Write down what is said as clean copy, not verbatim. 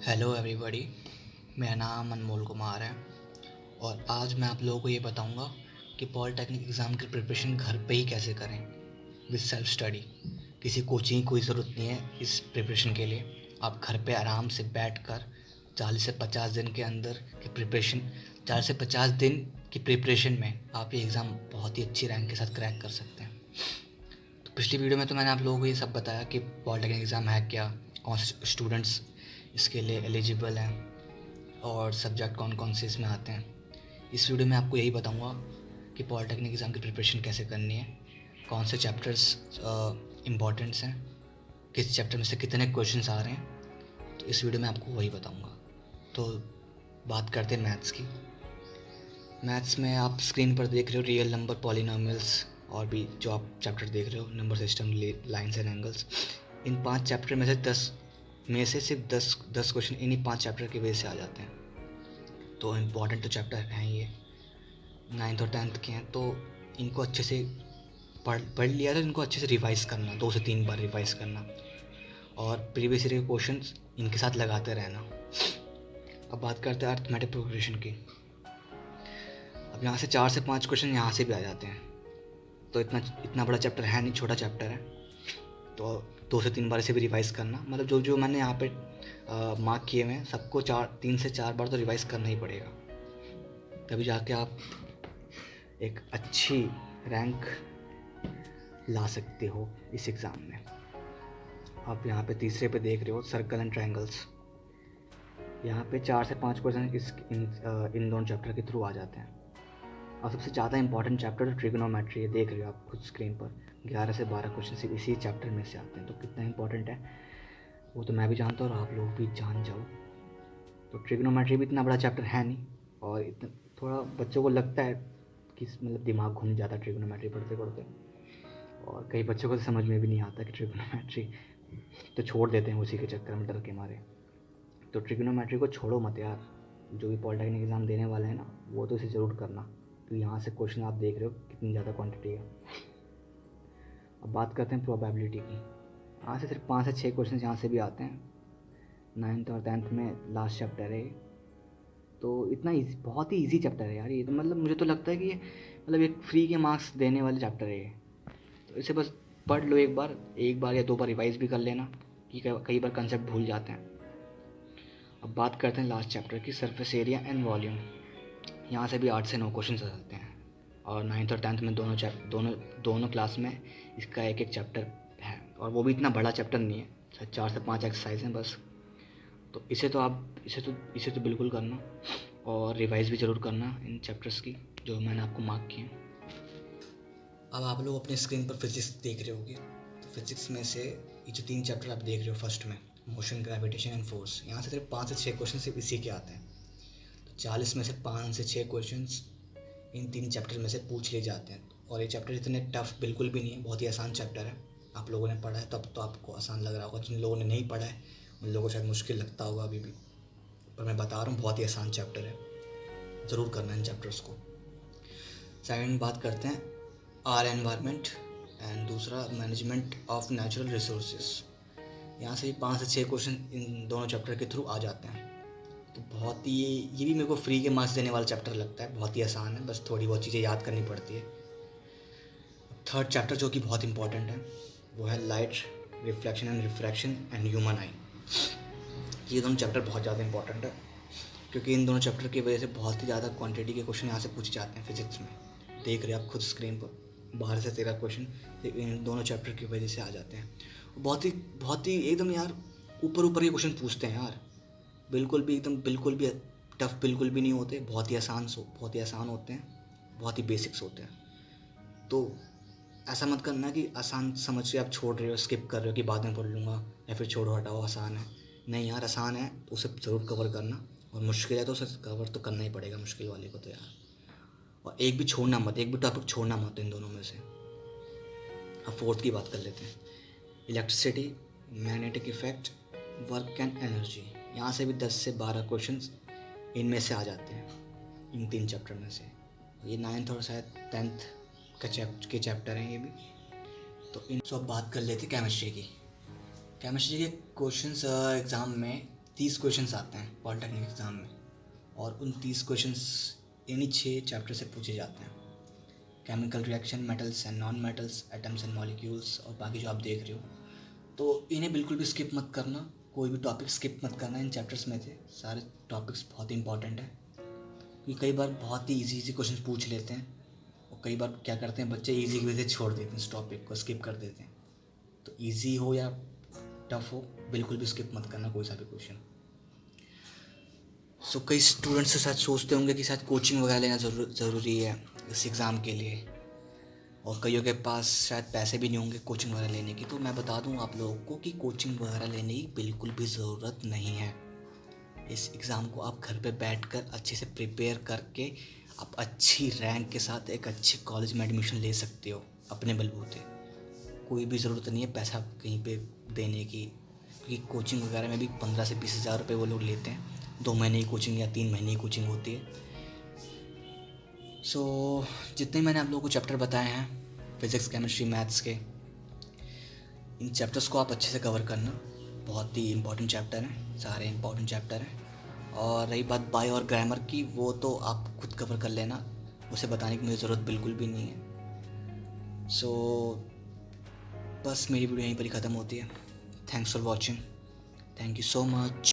Hello everybody. मेरा नाम अनमोल कुमार है और आज मैं आप लोगों को ये बताऊंगा कि पॉलिटेक्निक एग्ज़ाम की प्रिपरेशन घर पे ही कैसे करें विद सेल्फ स्टडी। किसी कोचिंग की कोई ज़रूरत नहीं है इस प्रिपरेशन के लिए। आप घर पे आराम से बैठकर 40 से 50 दिन के अंदर की प्रिपरेशन 40 से 50 दिन की प्रिपरेशन में आप ये एग्ज़ाम बहुत ही अच्छी रैंक के साथ क्रैक कर सकते हैं। तो पिछली वीडियो में तो मैंने आप लोगों को ये सब बताया कि पॉलिटेक्निक एग्ज़ाम है क्या, कौन से स्टूडेंट्स इसके लिए एलिजिबल हैं और सब्जेक्ट कौन कौन से इसमें आते हैं। इस वीडियो में आपको यही बताऊंगा कि पॉलिटेक्निक एग्ज़ाम की प्रिपरेशन कैसे करनी है, कौन से चैप्टर्स इम्पॉर्टेंट्स हैं, किस चैप्टर में से कितने क्वेश्चंस आ रहे हैं। तो इस वीडियो में आपको वही बताऊंगा। तो बात करते हैं मैथ्स की। मैथ्स में आप स्क्रीन पर देख रहे हो रियल नंबर, पॉलिनोमियल्स और भी जो आप चैप्टर देख रहे हो number system, lines and angles. In 5 chapter में से 10 में से सिर्फ 10 क्वेश्चन इन्हीं 5 चैप्टर की वजह से आ जाते हैं। तो इम्पॉर्टेंट तो चैप्टर हैं ये, 9th और 10th के हैं, तो इनको अच्छे से पढ़ लिया तो इनको अच्छे से रिवाइज़ करना, 2 से 3 बार रिवाइज़ करना और प्रीवियस ईयर के क्वेश्चंस इनके साथ लगाते रहना। अब बात करते हैं अर्थमेटिक प्रोग्रेशन की। अब यहाँ से 4 से 5 क्वेश्चन यहाँ से भी आ जाते हैं, तो इतना बड़ा चैप्टर है नहीं, छोटा चैप्टर है। तो 2 से 3 बार इसे भी रिवाइज़ करना, मतलब जो जो मैंने यहाँ पे मार्क किए हुए हैं सबको 3 से 4 बार तो रिवाइज़ करना ही पड़ेगा, तभी जाके आप एक अच्छी रैंक ला सकते हो इस एग्ज़ाम में। आप यहाँ पे तीसरे पे देख रहे हो सर्कल एंड ट्रायंगल्स। यहाँ पे 4 से 5 क्वेश्चन इन दोनों चैप्टर के थ्रू आ जाते हैं। और सबसे ज़्यादा इंपॉर्टेंट चैप्टर ट्रिग्नोमेट्री है, देख रहे हो आप खुद स्क्रीन पर। 11 से 12 क्वेश्चन सिर्फ इसी चैप्टर में से आते हैं, तो कितना इंपॉर्टेंट है वो तो मैं भी जानता हूँ और आप लोग भी जान जाओ। तो ट्रिग्नोमेट्री भी इतना बड़ा चैप्टर है नहीं, और इतना थोड़ा बच्चों को लगता है कि मतलब दिमाग घूम जाता है ट्रिग्नोमेट्री पढ़ते पढ़ते, और कई बच्चों को तो समझ में भी नहीं आता कि ट्रिग्नोमेट्री, तो छोड़ देते हैं उसी के चक्कर में डर के मारे। तो ट्रिग्नोमेट्री को छोड़ो मत यार, जो भी पॉलिटेक्निक एग्ज़ाम देने वाले हैं ना वो तो इसे ज़रूर करना, तो यहाँ से क्वेश्चन आप देख रहे हो कितनी ज़्यादा क्वांटिटी है। अब बात करते हैं प्रोबेबिलिटी की। यहाँ से सिर्फ 5 से 6 क्वेश्चन यहाँ से भी आते हैं। 9th और 10th में लास्ट चैप्टर है, तो इतना ईजी, बहुत ही ईजी चैप्टर है यार ये तो। मतलब मुझे तो लगता है कि ये मतलब एक फ्री के मार्क्स देने वाले चैप्टर है ये। तो इसे बस पढ़ लो, एक बार या 2 बार रिवाइज भी कर लेना, कि कई बार कंसेप्ट भूल जाते हैं। अब बात करते हैं लास्ट चैप्टर की, सरफेस एरिया एंड वॉल्यूम। यहाँ से भी 8 से 9 क्वेश्चन आ जाते हैं, और 9th और 10th में दोनों क्लास में इसका एक एक चैप्टर है, और वो भी इतना बड़ा चैप्टर नहीं है, 4 से 5 एक्सरसाइज हैं बस। तो इसे तो बिल्कुल करना, और रिवाइज भी ज़रूर करना इन चैप्टर्स की जो मैंने आपको मार्क किए। अब आप लोग अपने स्क्रीन पर फिजिक्स देख रहे होगे, तो फिजिक्स में से ये जो 3 चैप्टर आप देख रहे हो, फर्स्ट में मोशन, ग्रेविटेशन एंड फोर्स, यहाँ से सिर्फ 5 से 6 क्वेश्चन सिर्फ इसी के आते हैं। तो 40 में से 5 से 6 क्वेश्चन इन 3 चैप्टर में से पूछ लिए जाते हैं। और ये चैप्टर इतने टफ बिल्कुल भी नहीं है, बहुत ही आसान चैप्टर है। आप लोगों ने पढ़ा है तब तो आपको आसान लग रहा होगा, जिन लोगों ने नहीं पढ़ा है उन लोगों को शायद मुश्किल लगता होगा अभी भी, पर मैं बता रहा हूँ बहुत ही आसान चैप्टर है, ज़रूर करना इन चैप्टर्स को। सेकंड बात करते हैं आर एनवायरनमेंट एंड दूसरा मैनेजमेंट ऑफ नेचुरल रिसोर्सेज। यहाँ से 5 से 6 क्वेश्चन इन दोनों चैप्टर के थ्रू आ जाते हैं। तो बहुत ही ये भी मेरे को फ्री के मार्क्स देने वाला चैप्टर लगता है, बहुत ही आसान है, बस थोड़ी बहुत चीज़ें याद करनी पड़ती है। थर्ड चैप्टर जो कि बहुत इंपॉर्टेंट है वो है light, reflection and refraction and human आई। ये दोनों चैप्टर बहुत ज़्यादा इंपॉर्टेंट है, क्योंकि इन दोनों चैप्टर की वजह से बहुत ही ज़्यादा क्वांटिटी के क्वेश्चन यहाँ से पूछे जाते हैं फिजिक्स में। देख रहे हैं आप खुद स्क्रीन पर, 12 से 13 क्वेश्चन इन दोनों चैप्टर की वजह से आ जाते हैं। बहुत ही एकदम यार ऊपर के क्वेश्चन पूछते हैं यार, बिल्कुल भी टफ बिल्कुल भी नहीं होते, बहुत ही आसान होते हैं, बहुत ही बेसिक्स होते हैं। तो ऐसा मत करना कि आसान समझ के आप छोड़ रहे हो, स्किप कर रहे हो कि बाद में पढ़ लूँगा या फिर छोड़ो हटाओ आसान है। नहीं यार, आसान है तो उसे ज़रूर कवर करना, और मुश्किल है तो उसे कवर तो करना ही पड़ेगा, मुश्किल वाले को तो यार। और एक भी टॉपिक छोड़ना मत इन दोनों में से। अब फोर्थ की बात कर लेते हैं, electricity, magnetic effect, work and energy. यहाँ से भी 10 से 12 क्वेश्चंस इनमें से आ जाते हैं, इन 3 चैप्टर में से। ये 9th और शायद 10th के चैप्टर हैं ये भी। तो अब बात कर लेते हैं केमिस्ट्री की। केमिस्ट्री के क्वेश्चंस एग्ज़ाम में 30 क्वेश्चंस आते हैं पॉलिटेक्निक एग्ज़ाम में, और उन 30 क्वेश्चंस इन्हीं 6 चैप्टर से पूछे जाते हैं। Chemical reaction, metals and non metals, atoms and molecules, और बाकी जो आप देख रहे हो। तो इन्हें बिल्कुल भी स्किप मत करना, कोई भी टॉपिक स्किप मत करना। इन चैप्टर्स में से सारे टॉपिक्स बहुत ही इंपॉर्टेंट हैं, क्योंकि कई बार बहुत ही इजी क्वेश्चन पूछ लेते हैं, और कई बार क्या करते हैं बच्चे इजी की वजह से छोड़ देते हैं, इस टॉपिक को स्किप कर देते हैं। तो इजी हो या टफ हो, बिल्कुल भी स्किप मत करना कोई सा भी क्वेश्चन। सो कई स्टूडेंट्स शायद सोचते होंगे कि शायद कोचिंग वगैरह लेना ज़रूरी है इस एग्ज़ाम के लिए, और कईयों के पास शायद पैसे भी नहीं होंगे कोचिंग वगैरह लेने की। तो मैं बता दूं आप लोगों को कि कोचिंग वगैरह लेने की बिल्कुल भी ज़रूरत नहीं है। इस एग्ज़ाम को आप घर पे बैठकर अच्छे से प्रिपेयर करके आप अच्छी रैंक के साथ एक अच्छे कॉलेज में एडमिशन ले सकते हो अपने बलबूते। कोई भी ज़रूरत नहीं है पैसा कहीं पे देने की, क्योंकि कोचिंग वगैरह में भी 15 से 20 हज़ार रुपये वो लोग लेते हैं। 2 महीने की कोचिंग या 3 महीने की कोचिंग होती है। सो जितने मैंने आप लोगों को चैप्टर बताए हैं फिज़िक्स, केमिस्ट्री, मैथ्स के, इन चैप्टर्स को आप अच्छे से कवर करना। बहुत ही इंपॉर्टेंट चैप्टर हैं, सारे इंपॉर्टेंट चैप्टर हैं। और रही बात बायो और ग्रामर की, वो तो आप खुद कवर कर लेना, उसे बताने की मुझे ज़रूरत बिल्कुल भी नहीं है। सो बस मेरी वीडियो यहीं पर ही ख़त्म होती है। Thanks for watching, thank you so much.